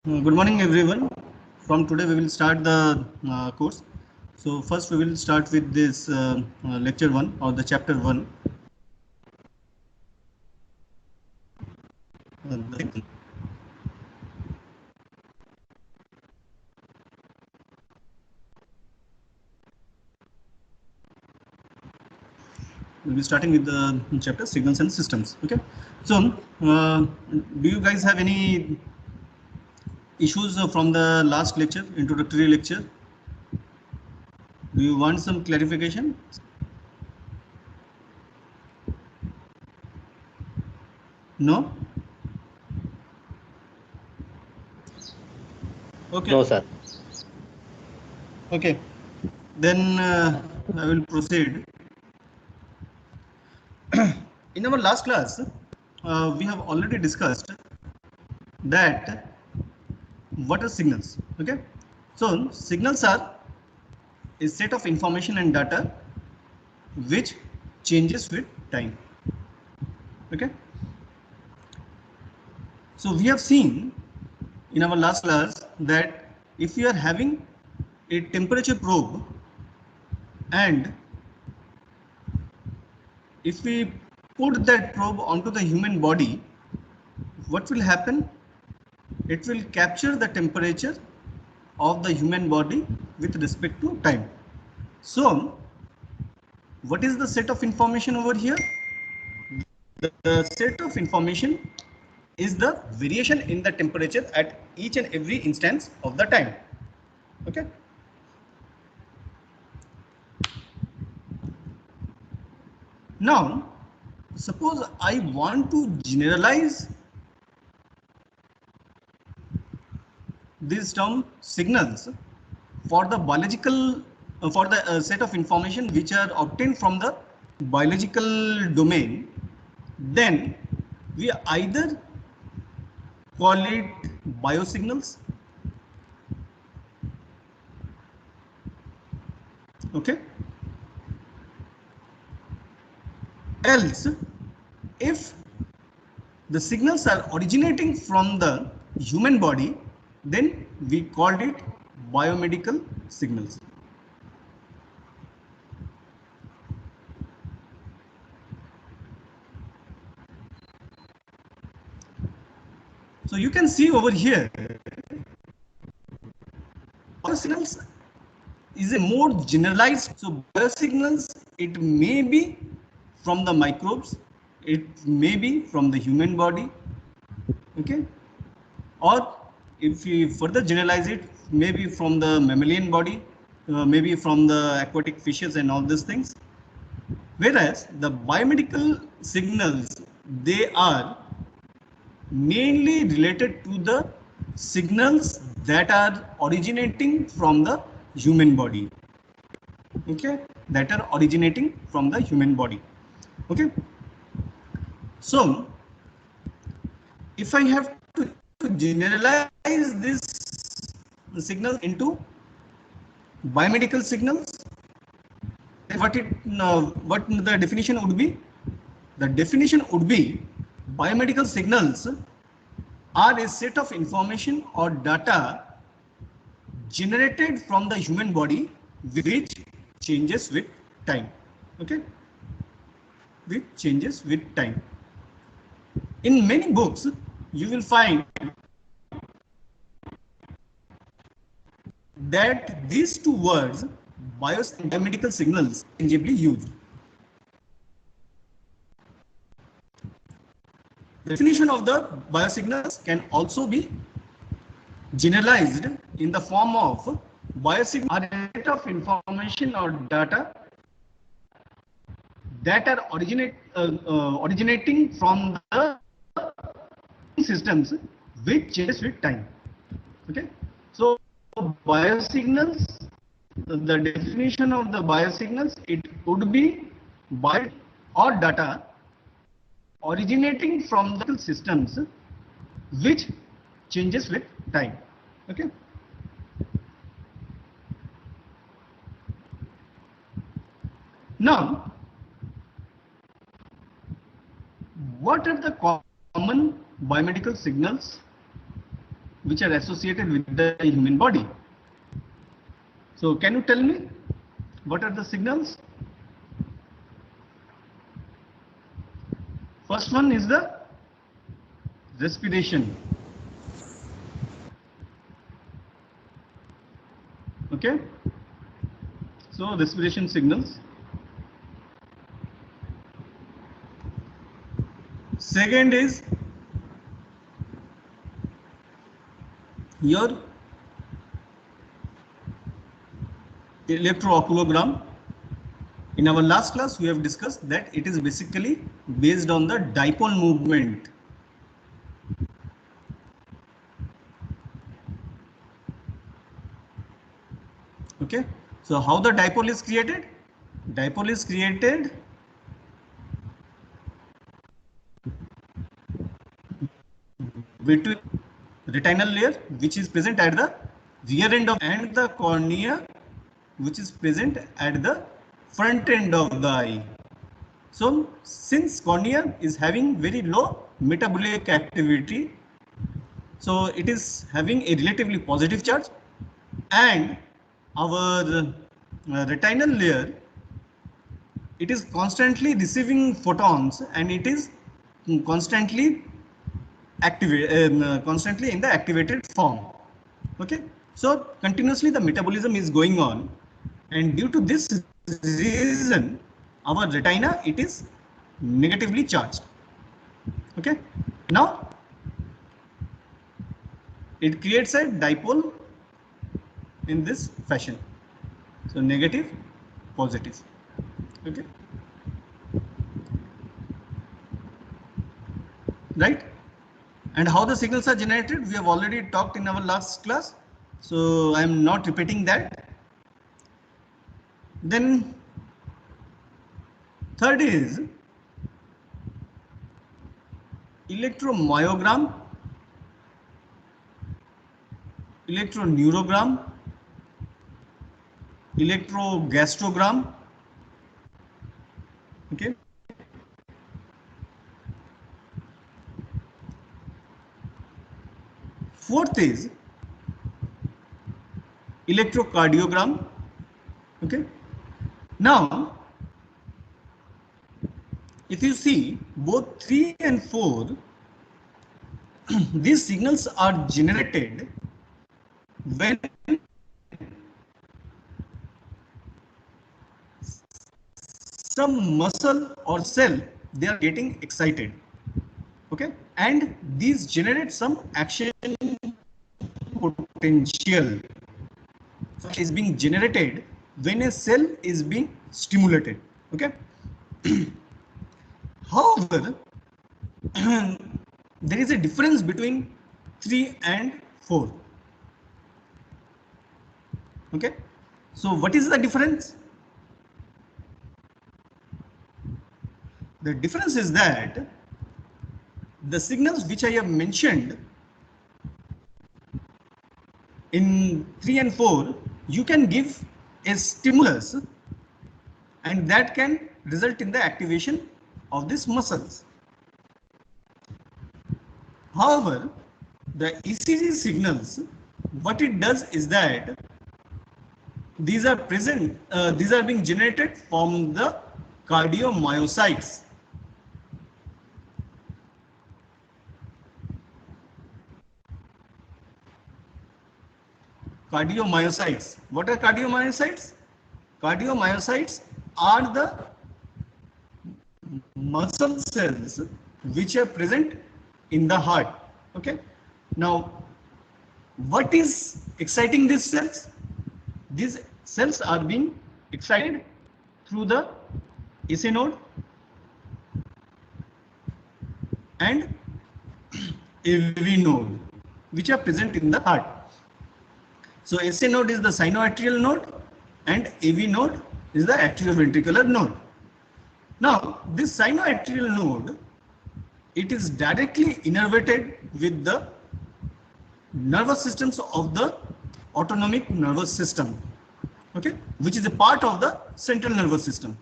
Good morning, everyone. From today, we will start the course. So first, we will start with this lecture 1 or the chapter 1. We'll be starting with the chapter signals and systems. Okay. So, do you guys have any issues from the last lecture, introductory lecture? Do you want some clarification? No? Okay. No, sir. Okay. Then I will proceed. In our last class, we have already discussed that what are signals. Okay. So signals are a set of information and data which changes with time. Okay. So we have seen in our last class that if we are having a temperature probe and if we put that probe onto the human body, what will happen? It will capture the temperature of the human body with respect to time. So what is the set of information over here? The set of information is the variation in the temperature at each and every instance of the time. Okay. Now, suppose I want to generalize this term signals for the biological for the set of information which are obtained from the biological domain, then we either call it biosignals. Okay. Else, if the signals are originating from the human body, then we called it biomedical signals. So you can see over here, biosignals is a more generalized. So biosignals, it may be from the microbes, it may be from the human body, okay, or if we further generalize it, maybe from the mammalian body, maybe from the aquatic fishes and all these things. Whereas the biomedical signals, they are mainly related to the signals that are originating from the human body. Okay, that are originating from the human body. Okay. So if I have to generalize this signal into biomedical signals, what the definition would be? The definition would be biomedical signals are a set of information or data generated from the human body which changes with time. Okay, which changes with time. In many books, you will find that these two words, bios and biomedical signals, interchangeably used. The definition of the biosignals can also be generalized in the form of biosignals are a set of information or data that are originating from the systems which changes with time. Okay, so biosignals, the definition of the biosignals, it would be bio or data originating from the systems which changes with time. Okay. Now, what are the common biomedical signals which are associated with the human body. So can you tell me what are the signals? First one is the respiration. Okay, so respiration signals. Second is your electrooculogram. In our last class, we have discussed that it is basically based on the dipole movement. Okay, so how the dipole is created? Dipole is created between retinal layer, which is present at the rear end of, and the cornea, which is present at the front end of the eye. So since cornea is having very low metabolic activity, so it is having a relatively positive charge, and our retinal layer, it is constantly receiving photons, and it is constantly constantly in the activated form. Okay, so continuously the metabolism is going on, and due to this reason our retina, it is negatively charged. Okay, now it creates a dipole in this fashion, so negative, positive. Okay, right? And how the signals are generated, we have already talked in our last class, so I am not repeating that. Then third is electromyogram, electroneurogram, electrogastrogram. Okay, fourth is electrocardiogram. Okay, now if you see both 3 and 4, these signals are generated when some muscle or cell, they are getting excited. Okay, and these generate some action potential, which is being generated when a cell is being stimulated. Okay, however, there is a difference between 3 and 4. Okay, so what is the difference? The difference is that the signals which I have mentioned in 3 and 4, you can give a stimulus, and that can result in the activation of these muscles. However, the ECG signals, what it does is that these are being generated from the cardiomyocytes. Cardiomyocytes. What are cardiomyocytes? Cardiomyocytes are the muscle cells which are present in the heart. Okay. Now, what is exciting these cells? These cells are being excited through the SA node and AV node, which are present in the heart. So SA node is the sinoatrial node and AV node is the atrioventricular node. Now, this sinoatrial node, it is directly innervated with the nervous systems of the autonomic nervous system, okay, which is a part of the central nervous system.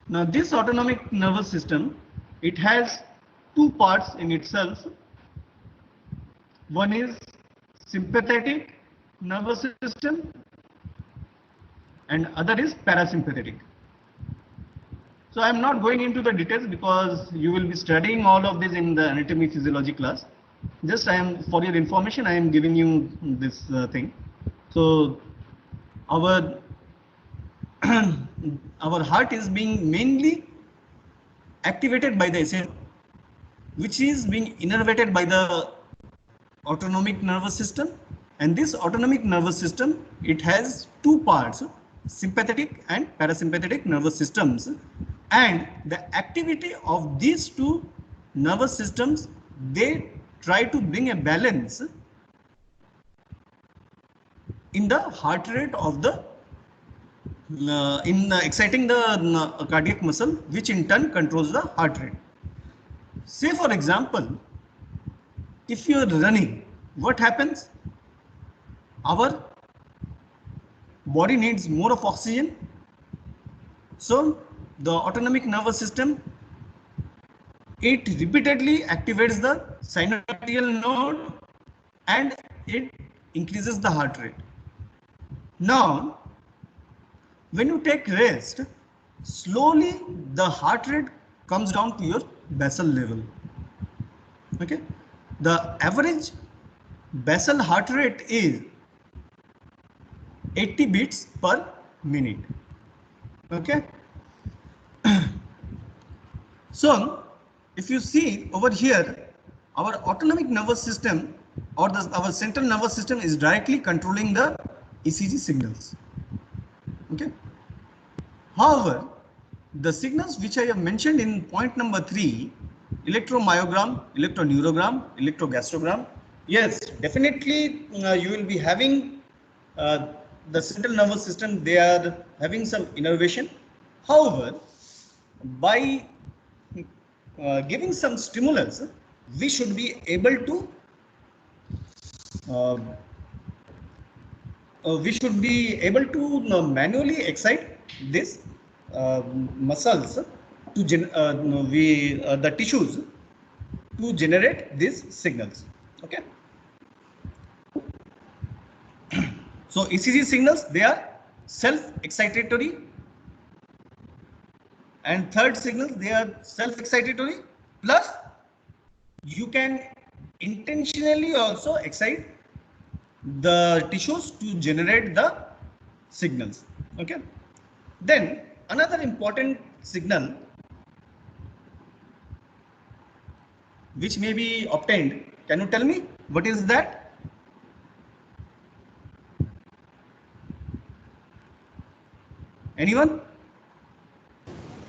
Now, this autonomic nervous system, it has two parts in itself. One is sympathetic nervous system and other is parasympathetic. So I am not going into the details because you will be studying all of this in the anatomy physiology class. Just I am, for your information, I am giving you this thing. So our our heart is being mainly activated by the essential, which is being innervated by the autonomic nervous system. And this autonomic nervous system, it has two parts, sympathetic and parasympathetic nervous systems, and the activity of these two nervous systems, they try to bring a balance in the heart rate of the in exciting the cardiac muscle, which in turn controls the heart rate. Say for example, if you are running, what happens? Our body needs more of oxygen, so the autonomic nervous system, it repeatedly activates the synovial node and it increases the heart rate. Now when you take rest, slowly the heart rate comes down to your basal level. Okay, the average basal heart rate is 80 beats per minute. Okay, so if you see over here, our autonomic nervous system or our central nervous system is directly controlling the ECG signals. Okay, however, the signals which I have mentioned in point number 3, electromyogram, electroneurogram, electrogastrogram, yes, definitely you will be having the central nervous system, they are having some innervation. However, by giving some stimulus, we should be able to manually excite this muscles to the tissues to generate these signals. Okay, so ECG signals, they are self-excitatory, and third signals, they are self-excitatory, plus you can intentionally also excite the tissues to generate the signals. Okay, then another important signal which may be obtained, can you tell me what is that? Anyone?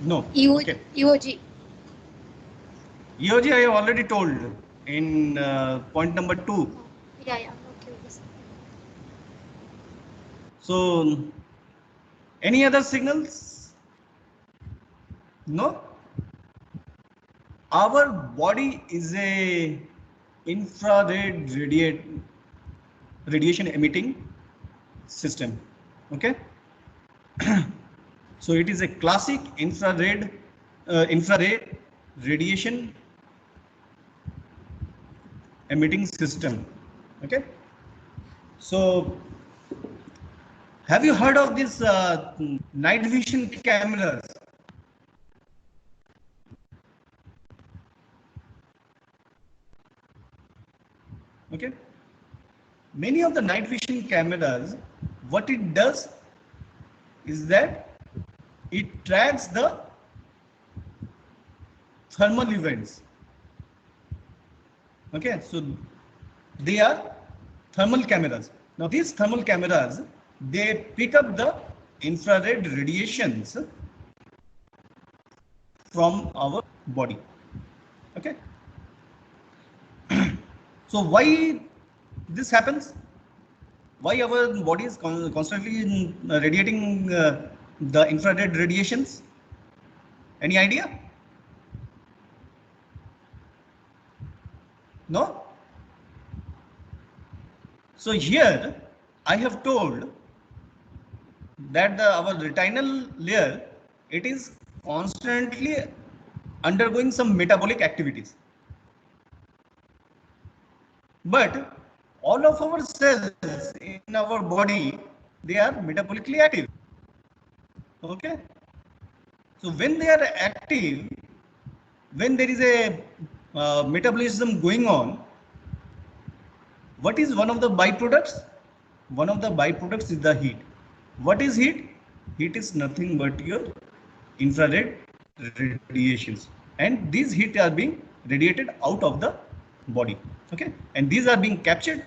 No. Okay. EOG. EOG I have already told in point number 2. Yeah. Okay. So any other signals? No. Our body is a infrared radiation emitting system. Okay. So it is a classic infrared radiation emitting system. Okay, so have you heard of this night vision cameras? Okay, many of the night vision cameras, what it does is that it tracks the thermal events. Okay, so they are thermal cameras. Now these thermal cameras, they pick up the infrared radiations from our body. Okay, so why this happens? Why our body is constantly radiating the infrared radiations? Any idea? No? So here I have told that our retinal layer, it is constantly undergoing some metabolic activities. But all of our cells in our body, they are metabolically active. Okay. So when they are active, when there is a metabolism going on, what is one of the byproducts? One of the byproducts is the heat. What is heat? Heat is nothing but your infrared radiations, and these heat are being radiated out of the body. Okay, and these are being captured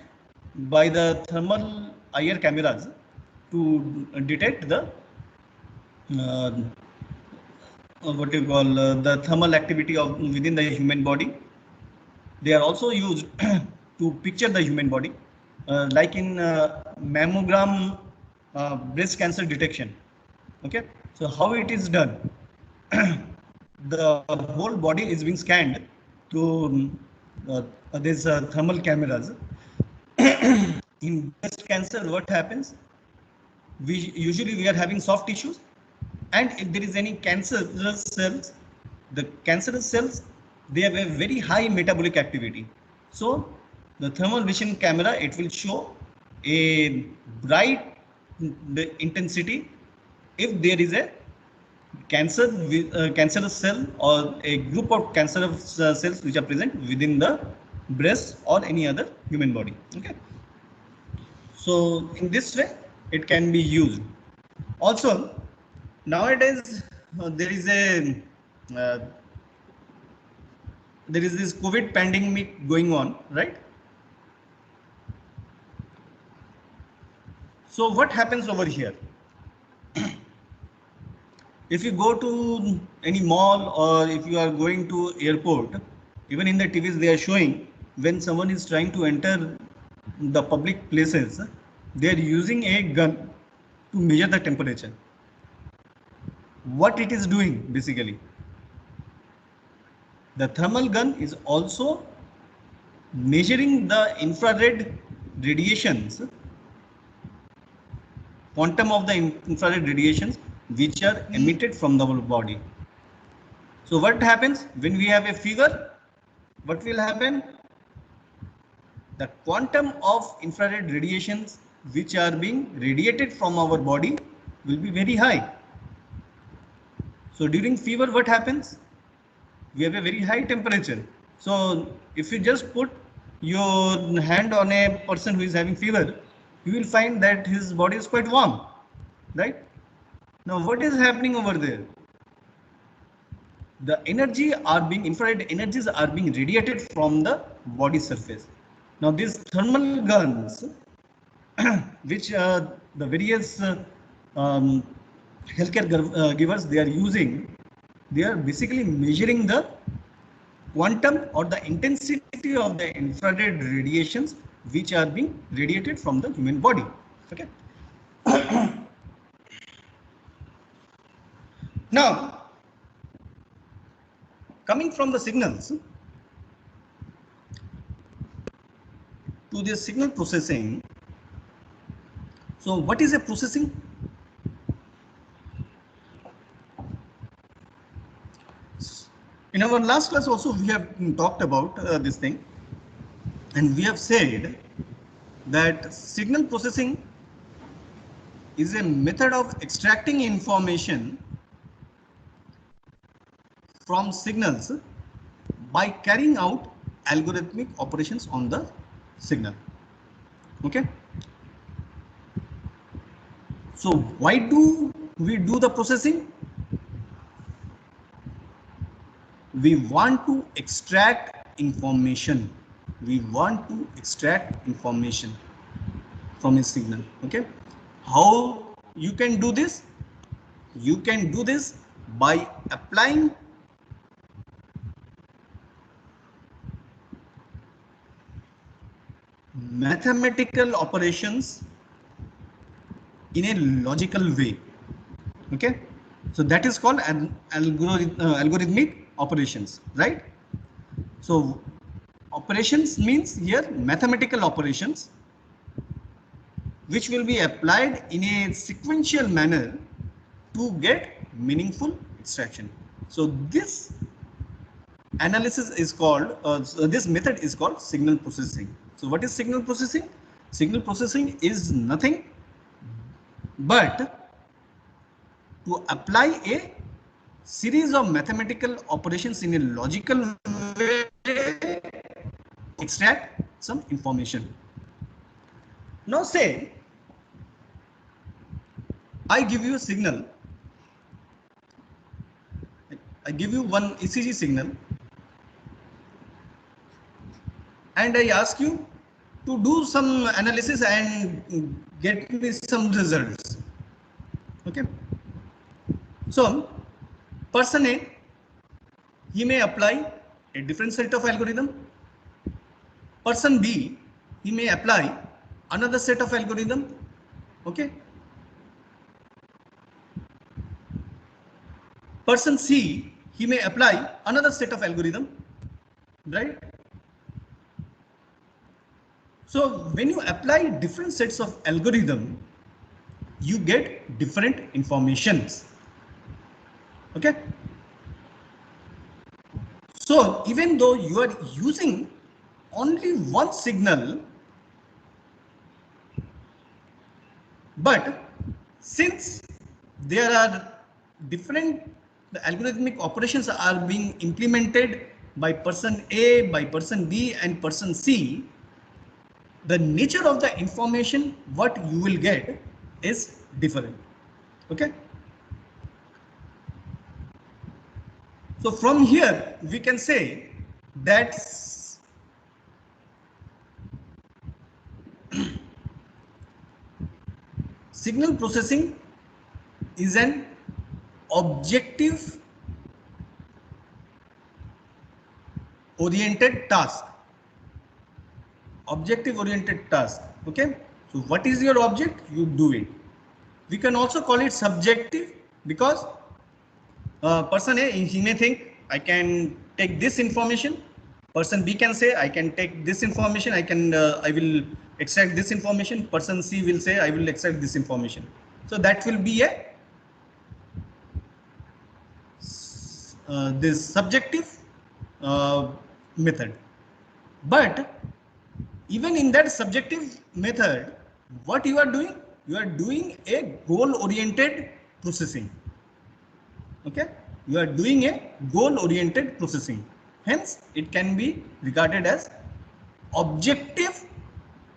by the thermal IR cameras to detect the uh, what you call the thermal activity of within the human body. They are also used to picture the human body, like in mammogram breast cancer detection. Okay, so how it is done? The whole body is being scanned through these thermal cameras. In breast cancer, what happens? We are having soft tissues, and if there is any cancerous cells, the cancerous cells, they have a very high metabolic activity. So the thermal vision camera, it will show a bright the intensity if there is a cancerous cell or a group of cancerous cells which are present within the breast or any other human body. Okay, so in this way it can be used. Also nowadays uh, there is this COVID pandemic going on, right? So what happens over here? If you go to any mall or if you are going to airport, even in the TVs they are showing when someone is trying to enter the public places, they are using a gun to measure the temperature. What it is doing basically? The thermal gun is also measuring the infrared radiations, quantum of the infrared radiations which are emitted from the body. So what happens when we have a fever? What will happen? The quantum of infrared radiations which are being radiated from our body will be very high. So during fever, what happens? We have a very high temperature. So if you just put your hand on a person who is having fever, you will find that his body is quite warm, right? Now what is happening over there? The infrared energies are being radiated from the body surface. Now these thermal guns, which the various healthcare givers they are using, they are basically measuring the quantum or the intensity of the infrared radiations which are being radiated from the human body. Okay. Now, coming from the signals to the signal processing. So what is a processing? In our last class also we have talked about this thing, and we have said that signal processing is a method of extracting information from signals by carrying out algorithmic operations on the signal. Okay. So why do we do the processing? We want to extract information. We want to extract information from a signal. Okay. How you can do this? You can do this by applying mathematical operations in a logical way. Okay, so that is called an algorithmic operations, right? So operations means here mathematical operations which will be applied in a sequential manner to get meaningful extraction. So this analysis is called, so this method is called signal processing. So what is signal processing? Signal processing is nothing but to apply a series of mathematical operations in a logical way, extract some information. Now say I give you a signal, I give you one ECG signal and I ask you to do some analysis and get me some results. Okay. So person A, he may apply a different set of algorithm. Person B, he may apply another set of algorithm. Okay. Person C, he may apply another set of algorithm, right? So when you apply different sets of algorithm, you get different informations. Okay. So even though you are using only one signal, but since there are different, the algorithmic operations are being implemented by person A, by person B and person C, the nature of the information what you will get is different. Okay. So from here we can say that signal processing is an objective oriented task. Objective oriented task. Okay. So what is your object? You do it. We can also call it subjective because person A, he may think I can take this information. Person B can say I can take this information. I will extract this information. Person C will say I will extract this information. So that will be a this subjective method. But even in that subjective method, what you are doing? You are doing a goal-oriented processing. Okay, you are doing a goal-oriented processing. Hence, it can be regarded as objective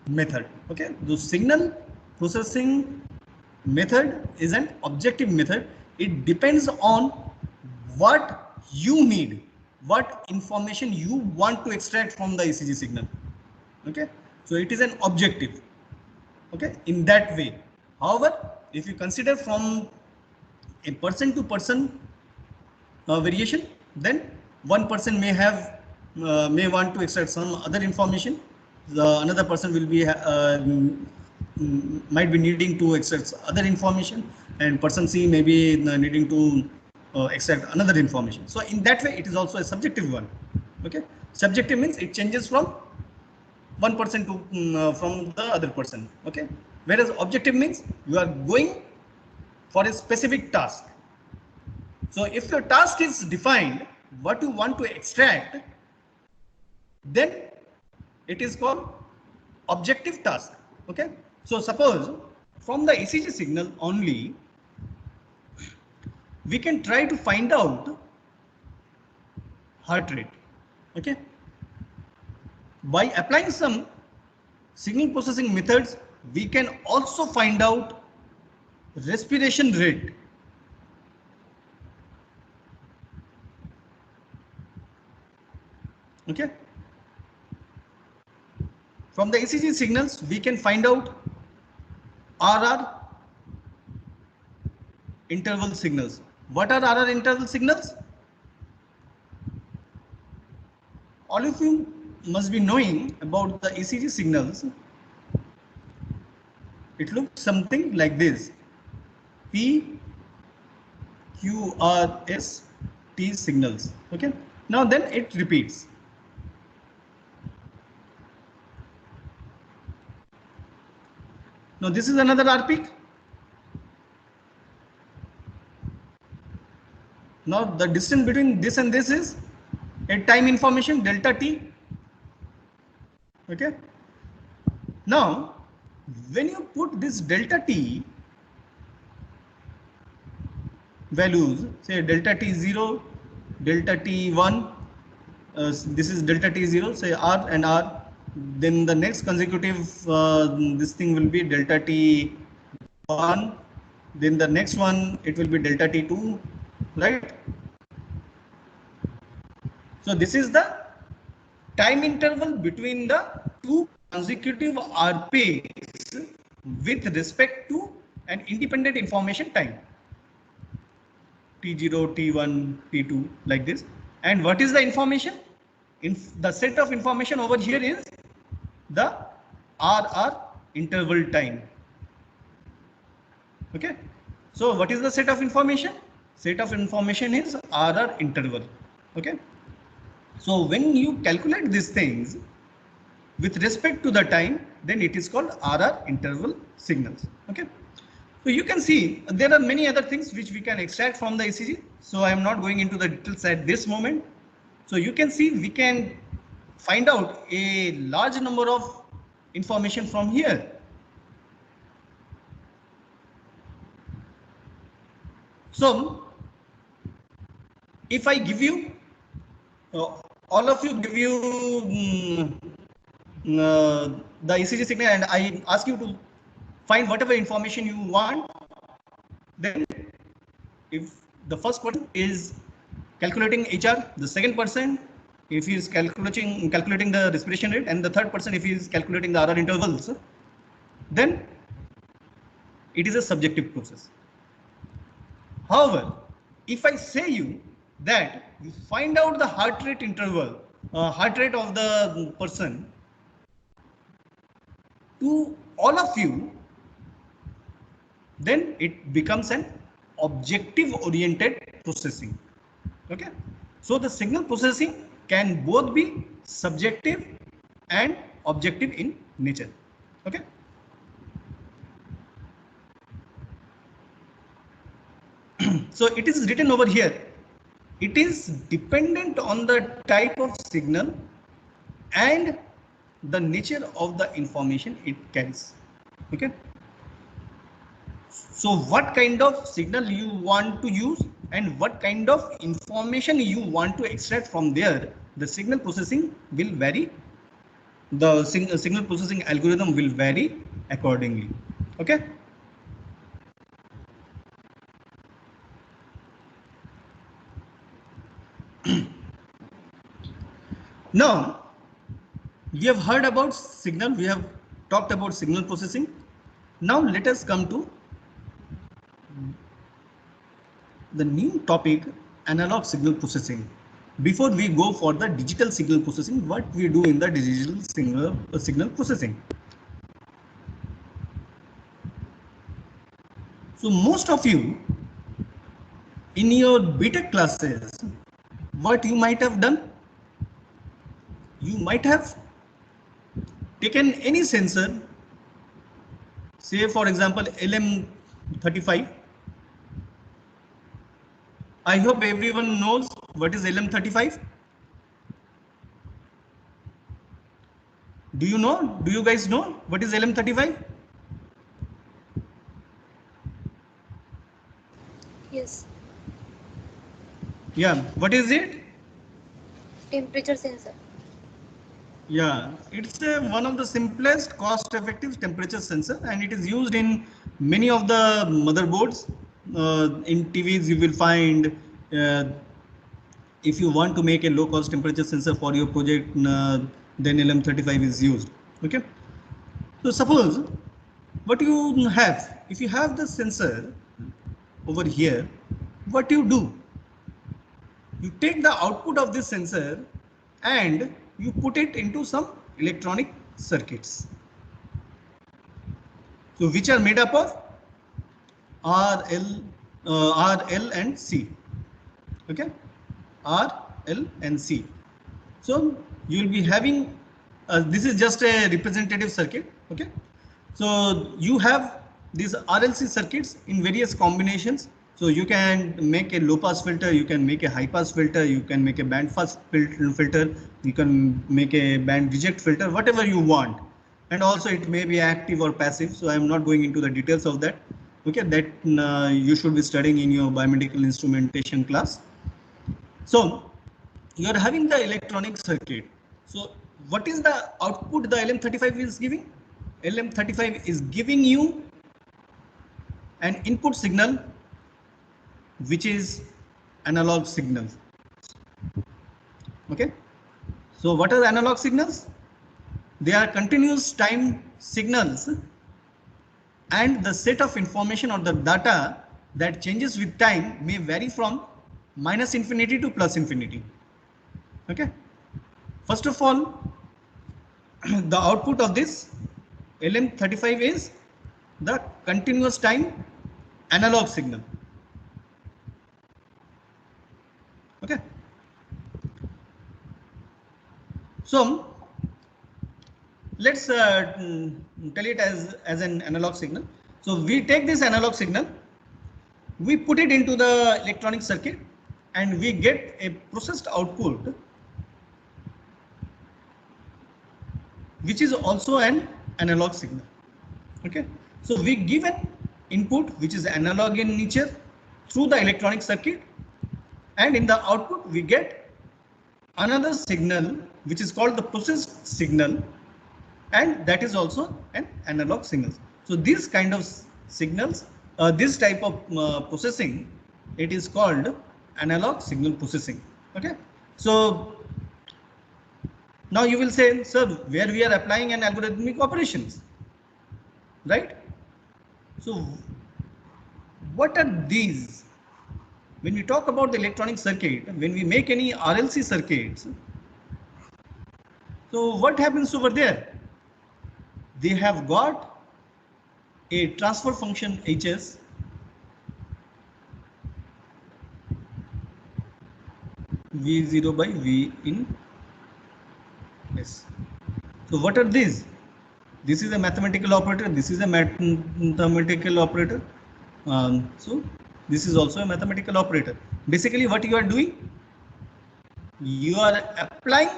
method. Okay, the signal processing method is an objective method. It depends on what you need, what information you want to extract from the ECG signal. Okay, so it is an objective. Okay, in that way. However, if you consider from a person to person variation, then one person may have may want to extract some other information. Another person will be might be needing to extract other information, and person C may be needing to extract another information. So in that way, it is also a subjective one. Okay, subjective means it changes from one person to from the other person. Okay, whereas objective means you are going for a specific task. So if your task is defined, what you want to extract, then it is called objective task. Okay, so suppose from the ECG signal only, we can try to find out heart rate. Okay, by applying some signal processing methods, we can also find out respiration rate. Okay, from the ECG signals, we can find out RR interval signals. What are RR interval signals? All of you must be knowing about the ECG signals. It looks something like this: P, Q, R, S, T signals. Okay, now then it repeats. Now this is another R peak. Now the distance between this and this is a time information delta t. Okay. Now, when you put this delta t values, say delta t0, delta t1, this is delta t0, say r and r, then the next consecutive this thing will be delta t1, then the next one it will be delta t2, right? So this is the time interval between the two consecutive RPs with respect to an independent information time, T0, T1, T2, like this. And what is the information? In the set of information over here is the RR interval time. Okay. So what is the set of information? Set of information is RR interval. Okay. So when you calculate these things with respect to the time, then it is called RR interval signals. Okay. So you can see there are many other things which we can extract from the ECG. So I am not going into the details at this moment. So you can see we can find out a large number of information from here. So if I give you, all of you give you the ECG signal and I ask you to find whatever information you want, then if the first person is calculating HR, the second person if he is calculating the respiration rate, and the third person if he is calculating the RR intervals, then it is a subjective process. However, if I say you that you find out the heart rate interval, heart rate of the person to all of you, then it becomes an objective oriented processing. Okay. So the signal processing can both be subjective and objective in nature. Okay. So it is written over here. It is dependent on the type of signal and the nature of the information it carries. Okay. So what kind of signal you want to use and what kind of information you want to extract from there, the signal processing will vary. The signal processing algorithm will vary accordingly. Okay. Now, we have heard about signal, we have talked about signal processing. Now let us come to the new topic, analog signal processing. Before we go for the digital signal processing, what we do in the digital signal processing. So most of you in your BTech classes, what you might have done, you might have taken any sensor, say for example LM35. I hope everyone knows what is LM35. Do you know? Do you guys know what is LM35? Yes. Yeah, what is it? Temperature sensor. Yeah, it's one of the simplest cost-effective temperature sensor, and it is used in many of the motherboards. In TVs, you will find if you want to make a low-cost temperature sensor for your project, then LM35 is used. Okay. So suppose what you have, if you have the sensor over here, what you do? You take the output of this sensor and you put it into some electronic circuits. So which are made up of RL and C. Okay, R, L and C. So you will be having this is just a representative circuit. Okay, so you have these RLC circuits in various combinations. So you can make a low pass filter, you can make a high pass filter, you can make a band pass filter, you can make a band reject filter, whatever you want. And also it may be active or passive. So I'm not going into the details of that. Okay, that you should be studying in your biomedical instrumentation class. So you are having the electronic circuit. So what is the output the LM35 is giving? LM35 is giving you an input signal which is analog signals. Okay, so what are analog signals? They are continuous time signals, and the set of information or the data that changes with time may vary from minus infinity to plus infinity. Okay, first of all, the output of this LM35 is the continuous time analog signal. Okay, so let's tell it as an analog signal. So we take this analog signal, we put it into the electronic circuit, and we get a processed output which is also an analog signal. Okay, so we give an input which is analog in nature through the electronic circuit, and in the output we get another signal which is called the processed signal, and that is also an analog signal. So these kind of signals, this type of processing, it is called analog signal processing. Okay, so now you will say, sir, where we are applying an algorithmic operations, right? So what are these? When we talk about the electronic circuit, when we make any RLC circuits, so what happens over there? They have got a transfer function Hs, V0 by V in S. So what are these? This is a mathematical operator, this is a mathematical operator. So this is also a mathematical operator. Basically what you are doing, you are applying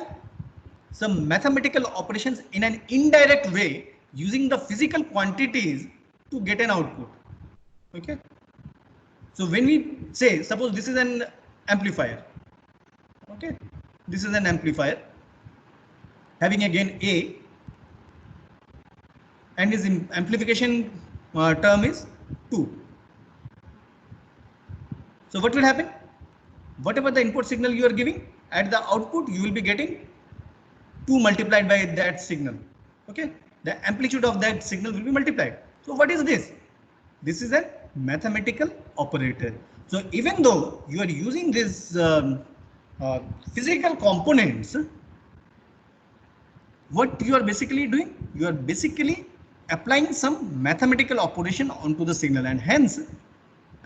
some mathematical operations in an indirect way using the physical quantities to get an output. Okay, so when we say, suppose this is an amplifier. Okay, this is an amplifier having a gain A, and his amplification term is 2. So what will happen? Whatever the input signal you are giving, at the output you will be getting 2 multiplied by that signal. Okay, the amplitude of that signal will be multiplied. So what is this? This is a mathematical operator. So even though you are using this physical components, what you are basically doing? You are basically applying some mathematical operation onto the signal, and hence,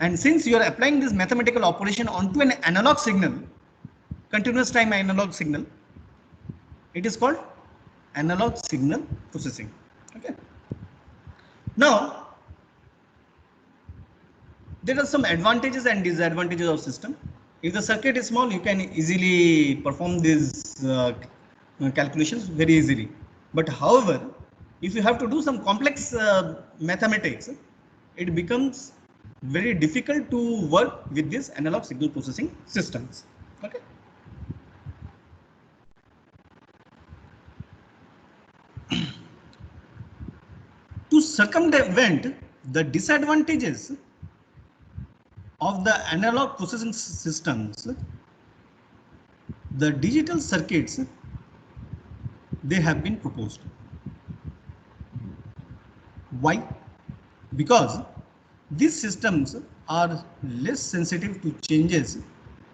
and since you are applying this mathematical operation onto an analog signal, continuous time analog signal, it is called analog signal processing. Okay. Now, there are some advantages and disadvantages of system. If the circuit is small, you can easily perform these calculations very easily. But however, if you have to do some complex mathematics, it becomes very difficult to work with this analog signal processing systems. Okay. To circumvent the disadvantages of the analog processing systems, the digital circuits, they have been proposed. Why? Because these systems are less sensitive to changes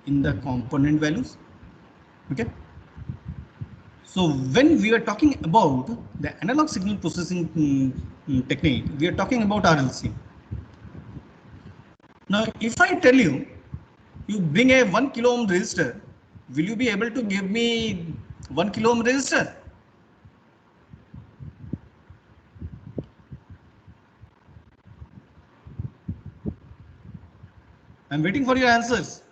in the component values. Okay. So when we are talking about the analog signal processing technique, we are talking about RLC. Now, if I tell you, you bring a 1 kilo ohm resistor, will you be able to give me 1 kilo ohm resistor? I'm waiting for your answers.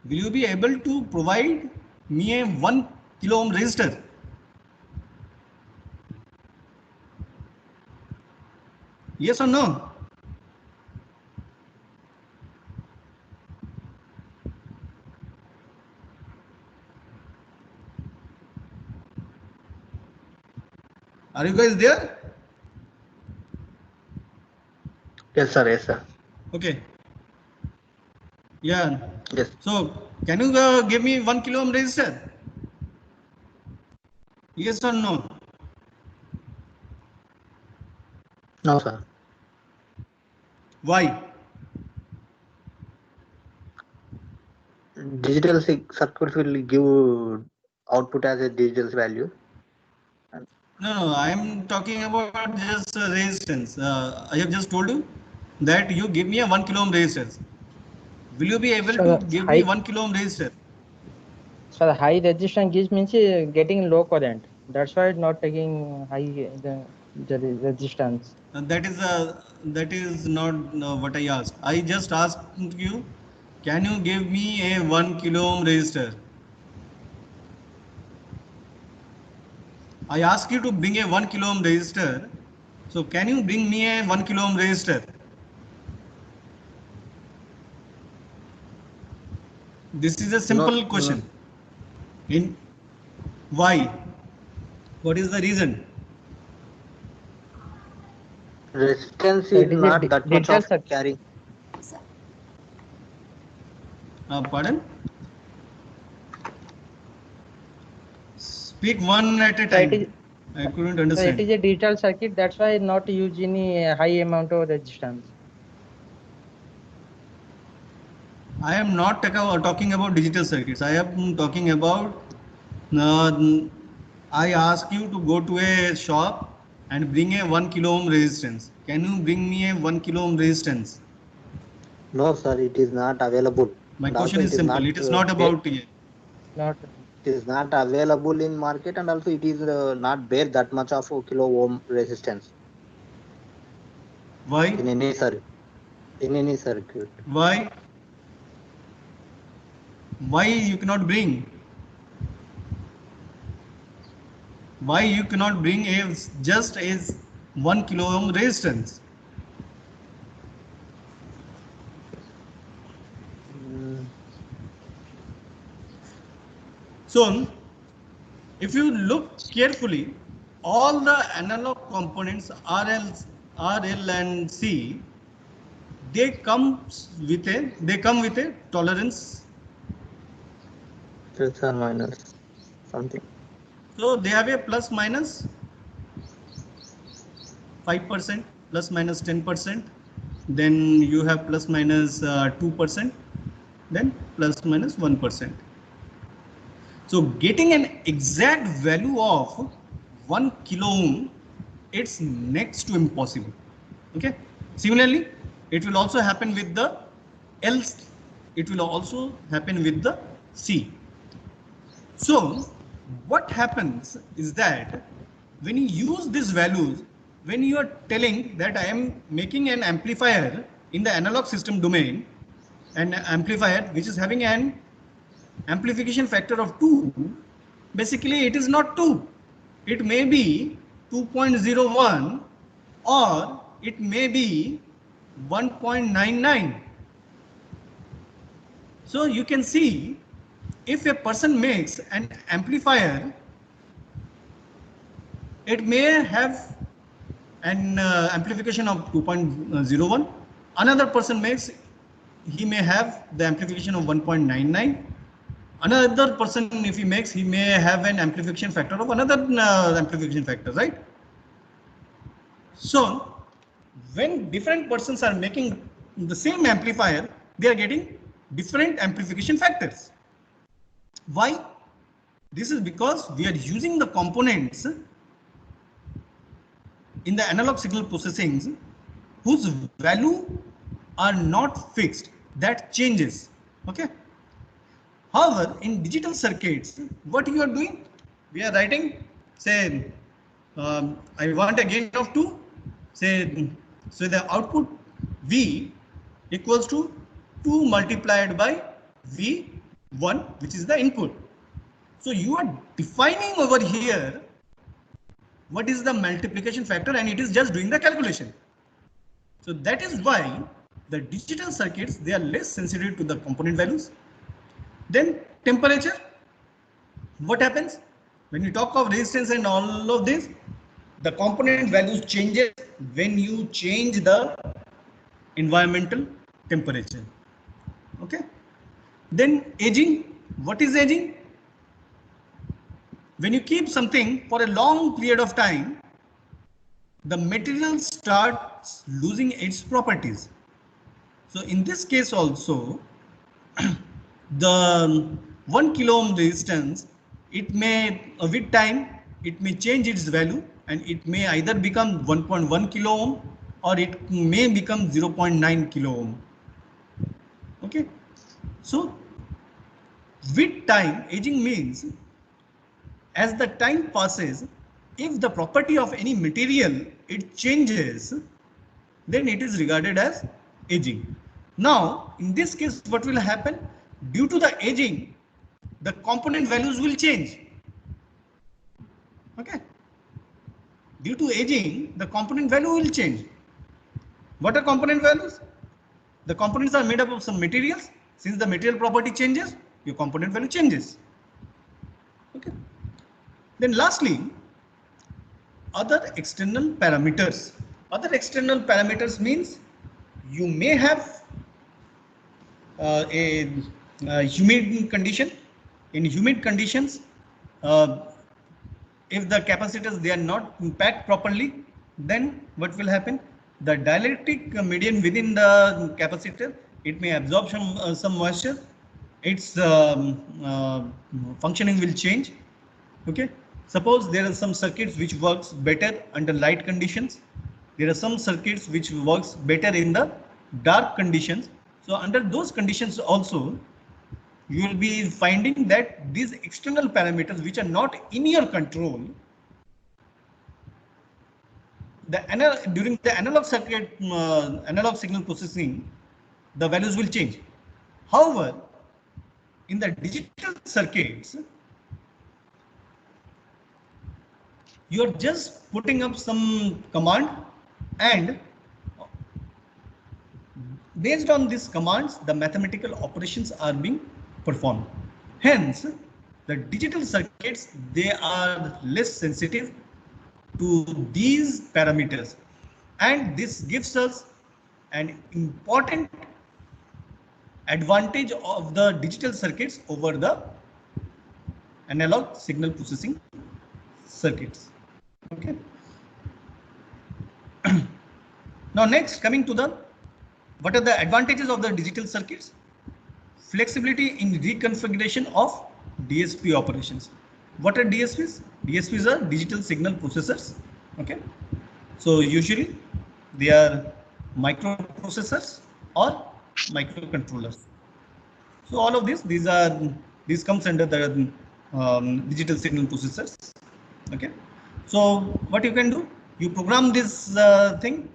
Will you be able to provide me a 1 kilo ohm resistor? Yes or no? Are you guys there? Yes, sir. Yes, sir. Okay. Yeah. Yes. So can you give me 1 kilo ohm resistor? Yes or no? No, sir. Why? Digital circuits will give output as a digital value. No, I am talking about just resistance. I have just told you that you give me a 1 kilo ohm resistor. Will you be able So to the give me high, 1 kilo ohm resistor? so the high resistance gives means getting low current. That's why it's not taking high the resistance. That is not what I asked. I just asked you, can you give me a 1 kilo ohm resistor? I asked you to bring a 1 kilo ohm resistor. So can you bring me a 1 kilo ohm resistor? This is a simple question. In why? What is the reason? Resistance So is it is not a that much digital of circuit. carrying. Pardon? Speak one at a So it is, time. I couldn't so it understand. is a digital circuit. That's why not use any high amount of resistance. I am not talking about digital circuits. I am talking about. Uh, I ask you to go to a shop and bring a 1 kilo ohm resistance. Can you bring me a 1 kilo ohm resistance? No, sir, it is not available. My And question also is it is simple. not It is not about Not it is not available in market, and also it is not bear that much of a kilo ohm resistance why, in any circuit. why, why you cannot bring. Why you cannot bring a just as 1 kilo ohm resistance? Mm, So, if you look carefully, all the analog components RL and C, they come with a tolerance. plus or minus something. So they have a plus minus 5%, plus minus 10%. Then you have plus minus 2%. Then plus minus 1%. So getting an exact value of 1 kilo ohm, it's next to impossible. Okay. Similarly, it will also happen with the L. It will also happen with the C. So what happens is that when you use these values, when you are telling that I am making an amplifier in the analog system domain, an amplifier which is having an amplification factor of 2, basically it is not 2. It may be 2.01 or it may be 1.99. So you can see if a person makes an amplifier, it may have an amplification of 2.01. Another person makes, he may have the amplification of 1.99. Another person, if he makes, he may have an amplification factor of another amplification factor, right? So when different persons are making the same amplifier, they are getting different amplification factors. Why? This is because we are using the components in the analog signal processing whose value are not fixed, that changes. Okay. However, in digital circuits, what you are doing, we are writing, say, I want a gain of 2, say, so the output V equals to 2 multiplied by V1, which is the input. So you are defining over here what is the multiplication factor, and it is just doing the calculation. So that is why the digital circuits, they are less sensitive to the component values. Then temperature, what happens when you talk of resistance and all of this? The component values changes when you change the environmental temperature. Okay. Then aging, what is aging? When you keep something for a long period of time, the material starts losing its properties. So in this case also, the 1 kilo ohm resistance, it may with time it may change its value, and it may either become 1.1 kilo ohm or it may become 0.9 kilo ohm. Okay, so with time, aging means as the time passes, if the property of any material it changes, then it is regarded as aging. Now in this case, what will happen? Due to the aging, the component values will change. Okay, due to aging, the component value will change. What are component values? The components are made up of some materials. Since the material property changes, your component value changes. Okay. Then lastly, other external parameters. Other external parameters means you may have a humid condition. In humid conditions, if the capacitors, they are not packed properly, then what will happen? The dielectric medium within the capacitor, it may absorb some moisture. Its functioning will change. Okay. Suppose there are some circuits which works better under light conditions. There are some circuits which works better in the dark conditions. So under those conditions also, you will be finding that these external parameters which are not in your control, during the analog circuit, analog signal processing, the values will change. However, in the digital circuits, you are just putting up some command, and based on these commands, the mathematical operations are being performed. Hence, the digital circuits, they are less sensitive to these parameters, and this gives us an important advantage of the digital circuits over the analog signal processing circuits. Okay. Now next, coming to the what are the advantages of the digital circuits? Flexibility in reconfiguration of DSP operations. What are DSPs? DSPs are digital signal processors. Okay, so usually they are microprocessors or microcontrollers. So all of these comes under the digital signal processors. Okay, so what you can do, you program this thing,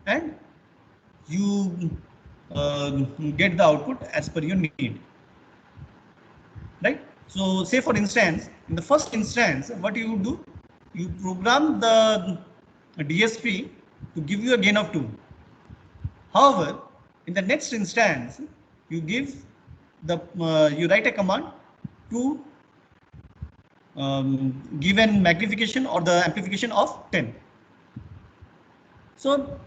and you get the output as per your need, right? So say for instance, in the first instance, what you do, you program the DSP to give you a gain of 2. However, in the next instance, you give the you write a command to give an magnification or the amplification of 10. So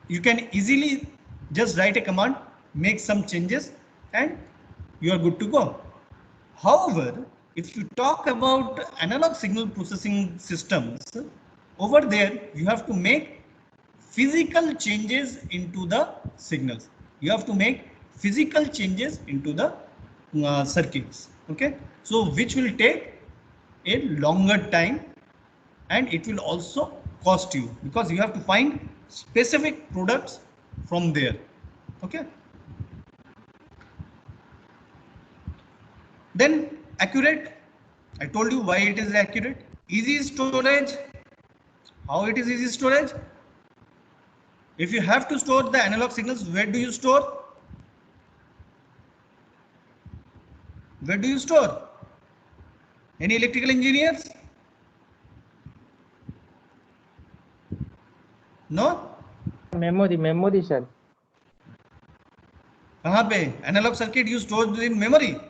you can easily just write a command, make some changes, and you are good to go. However, if you talk about analog signal processing systems, over there you have to make physical changes into the signals. You have to make physical changes into the circuits. Okay, so which will take a longer time, and it will also cost you, because you have to find specific products from there. Okay, then accurate, I told you why it is accurate. Easy storage. How it is easy storage? If you have to store the analog signals, where do you store? Where do you store? Any electrical engineers? No? memory sir. कहाँ पे? Analog circuit you store in memory.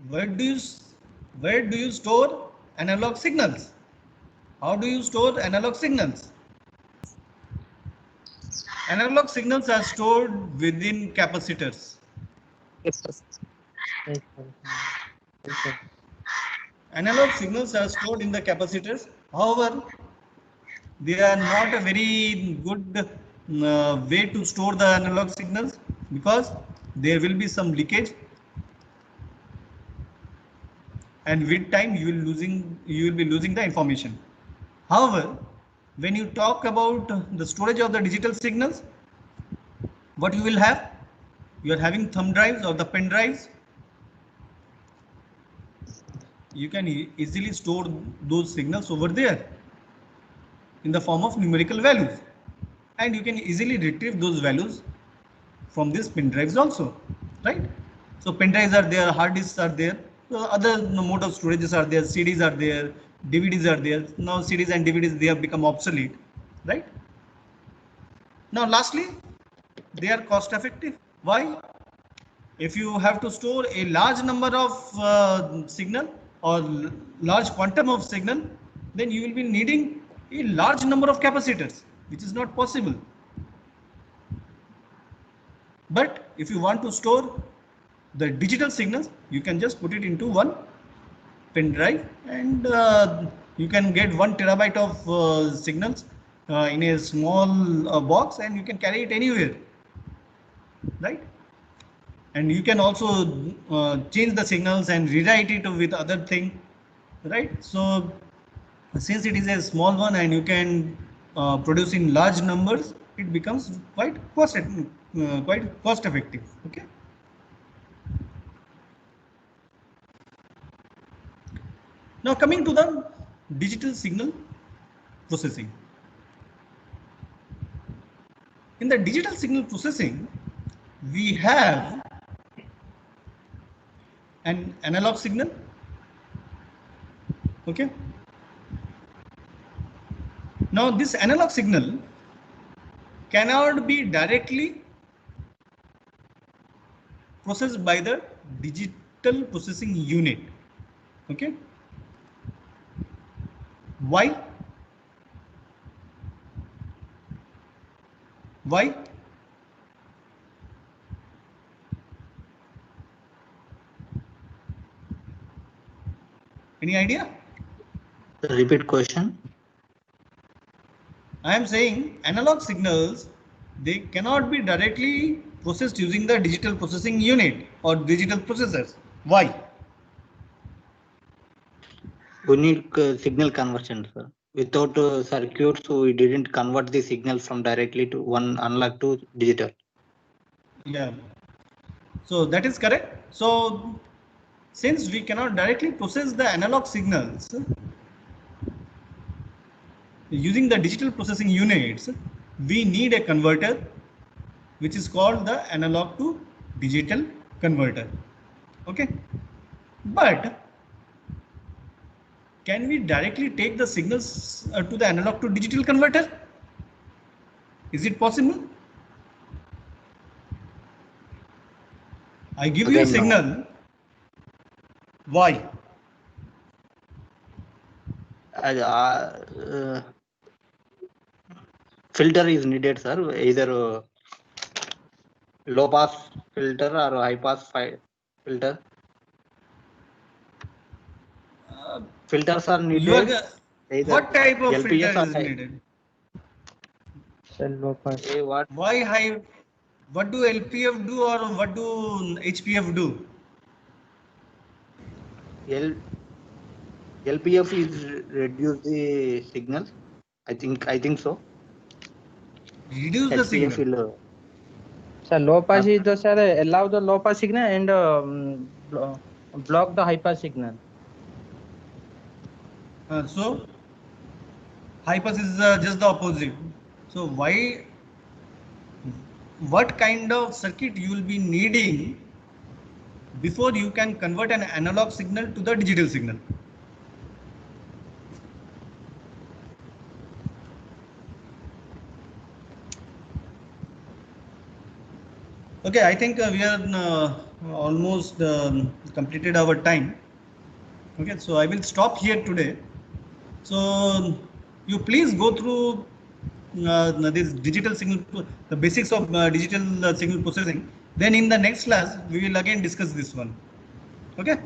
Where do you store analog signals? How do you store analog signals? Analog signals are stored within capacitors. Yes, sir. Analog signals are stored in the capacitors. However, they are not a very good way to store the analog signals because there will be some leakage, and with time you will be losing the information. However, when you talk about the storage of the digital signals, what you will have? You are having thumb drives or the pen drives. You can easily store those signals over there in the form of numerical values, and you can easily retrieve those values from these pen drives also, right? So pen drives are there, hard disks are there, so other mode of storages are there, CDs are there, DVDs are there. Now CDs and DVDs, they have become obsolete, right? Now lastly, they are cost effective. Why? If you have to store a large number of signal or large quantum of signal, then you will be needing a large number of capacitors, which is not possible. But if you want to store the digital signals, you can just put it into one pen drive, and you can get 1 terabyte of signals in a small box, and you can carry it anywhere, right? And you can also change the signals and rewrite it with other thing, right? So since it is a small one and you can produce in large numbers, it becomes quite cost effective. Okay. Now coming to the digital signal processing. In the digital signal processing, we have an analog signal. Okay. Now this analog signal cannot be directly processed by the digital processing unit. Okay. Why? Why? Any idea? Repeat question. I am saying analog signals, they cannot be directly processed using the digital processing unit or digital processors. Why? We need signal conversion, sir. Without circuits, we didn't convert the signal from directly to one analog to digital. Yeah. So that is correct. So since we cannot directly process the analog signals using the digital processing units, we need a converter which is called the analog to digital converter. Okay. But can we directly take the signals to the analog to digital converter? Is it possible? I give you a Again, no. signal. Why? Filter is needed, sir. Either low pass filter or high pass filter. Filters are needed. Either What type of LPS filter or is needed? Low pass. what? Why high? What do LPF do or what do HPF do? LPF is reduce the signals. I think so. Reduce the HPF signal. will. Sir, low pass is the sir allow the low pass signal and block the high pass signal. So High pass is just the opposite. So what kind of circuit you will be needing before you can convert an analog signal to the digital signal? Okay, I think we are almost completed our time. Okay, so I will stop here today. So you please go through this digital signal, the basics of digital signal processing. Then in the next class, we will again discuss this one. Okay.